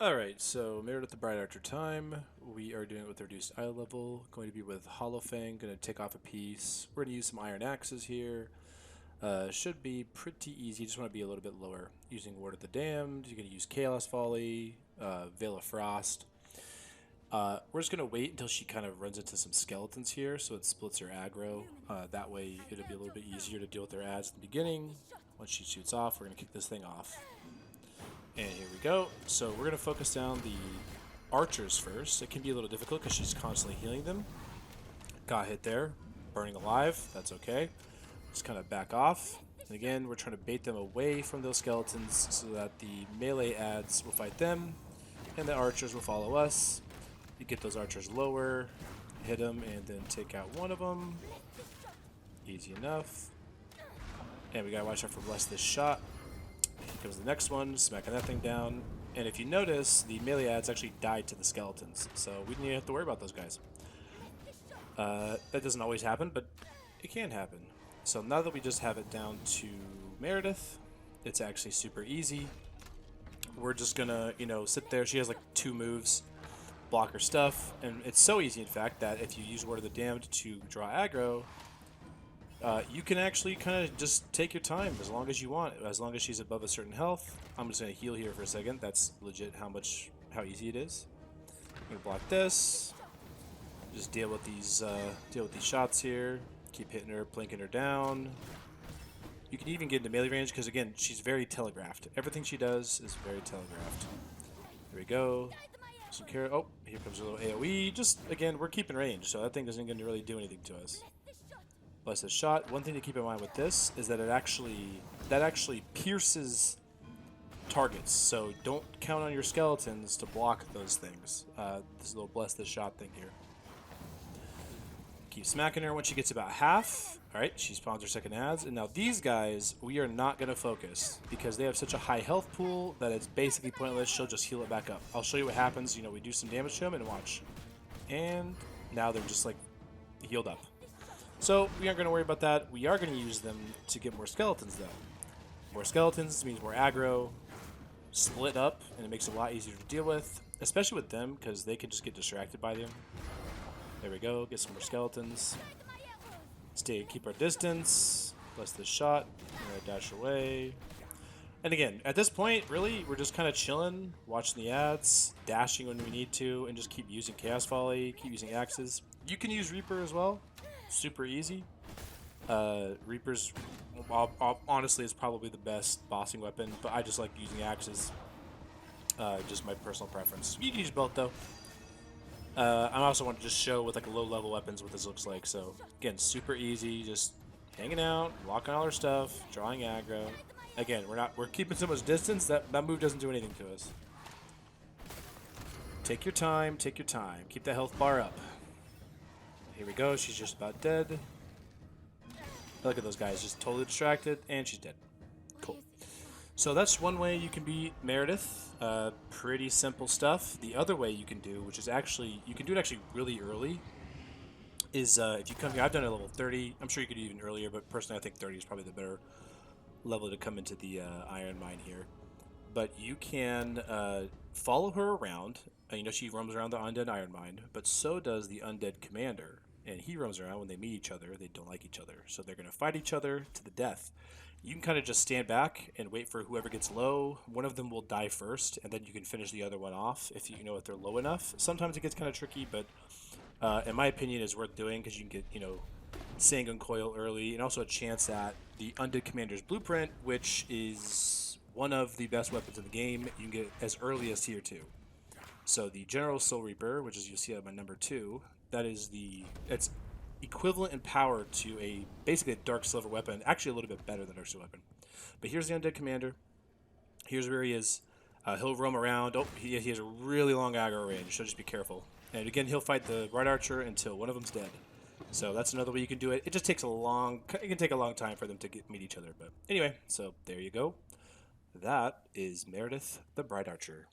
Alright, so Meredith the Brightarcher time. We are doing it with reduced eye level. Going to be with Hollow Fang, going to take off a piece. We're going to use some iron axes here. Should be pretty easy, just want to be a little bit lower. Using Ward of the Damned, you're going to use Chaos Volley, Veil of Frost. We're just going to wait until she kind of runs into some skeletons here, so it splits her aggro. That way it'll be a little bit easier to deal with their adds in the beginning. Once she shoots off, we're going to kick this thing off. And here we go. So we're going to focus down the archers first. It can be a little difficult because she's constantly healing them. Got hit there. Burning alive. That's okay. Just kind of back off. And again, we're trying to bait them away from those skeletons so that the melee adds will fight them and the archers will follow us. You get those archers lower, hit them, and then take out one of them. Easy enough. And we got to watch out for Bless This Shot. Here comes the next one, smacking that thing down. And if you notice, the melee adds actually died to the skeletons, so we didn't even have to worry about those guys. That doesn't always happen, but it can happen. So now that we just have it down to Meredith, it's actually super easy. We're just gonna, sit there. She has like 2 moves, block her stuff, and it's so easy, in fact, that if you use Ward of the Damned to draw aggro, you can actually kind of just take your time as long as you want, as long as she's above a certain health. I'm just going to heal here for a second. That's legit how easy it is. I'm going to block this. Just deal with these shots here. Keep hitting her, plinking her down. You can even get into melee range because, again, she's very telegraphed. Everything she does is very telegraphed. There we go. Some care. Oh, here comes a little AoE. Just, again, we're keeping range, so that thing isn't going to really do anything to us. Bless This Shot. One thing to keep in mind with this is that that actually pierces targets. So don't count on your skeletons to block those things. This little Bless This Shot thing here. Keep smacking her when she gets about half. Alright, she spawns her second adds. And now these guys, we are not going to focus because they have such a high health pool that it's basically pointless. She'll just heal it back up. I'll show you what happens. We do some damage to them and watch. And now they're just like healed up. So we aren't going to worry about that. We are going to use them to get more skeletons, though. More skeletons means more aggro, split up, and it makes it a lot easier to deal with, especially with them, because they can just get distracted by them. There we go. Get some more skeletons. Keep our distance. Bless This Shot. Dash away. And again, at this point, really, we're just kind of chilling, watching the adds, dashing when we need to, and just keep using Chaos Volley, keep using axes. You can use Reaper as well. Super easy. Reaper's honestly is probably the best bossing weapon, but I just like using axes. Just my personal preference. You can use both though. I also want to just show with like low level weapons what this looks like. So again, super easy, just hanging out, blocking all our stuff, drawing aggro. Again, we're keeping so much distance that move doesn't do anything to us. Take your time, take your time. Keep the health bar up. Here we go, she's just about dead. Look at those guys, just totally distracted, and she's dead. Cool. So that's one way you can beat Meredith. Pretty simple stuff. The other way you can do, which is actually, you can do it actually really early, is if you come here, I've done it at level 30. I'm sure you could do even earlier, but personally I think 30 is probably the better level to come into the Iron Mine here. But you can follow her around. She roams around the Undead Iron Mine, but so does the Undead Commander. And he roams around. When they meet each other, they don't like each other. So they're going to fight each other to the death. You can kind of just stand back and wait for whoever gets low. One of them will die first, and then you can finish the other one off if if they're low enough. Sometimes it gets kind of tricky, but in my opinion, it's worth doing because you can get, Sanguine Coil early, and also a chance at the Undead Commander's Blueprint, which is one of the best weapons in the game. You can get as early as tier 2. So the General Soul Reaper, which is you'll see at my number 2, it's equivalent in power to basically a Dark Silver weapon, actually a little bit better than a Dark Silver weapon. But here's the Undead Commander. Here's where he is. He'll roam around. Oh, he has a really long aggro range, so just be careful. And again, he'll fight the Brightarcher until one of them's dead. So that's another way you can do it. It just takes it can take a long time for them to meet each other. But anyway, so there you go. That is Meredith the Brightarcher.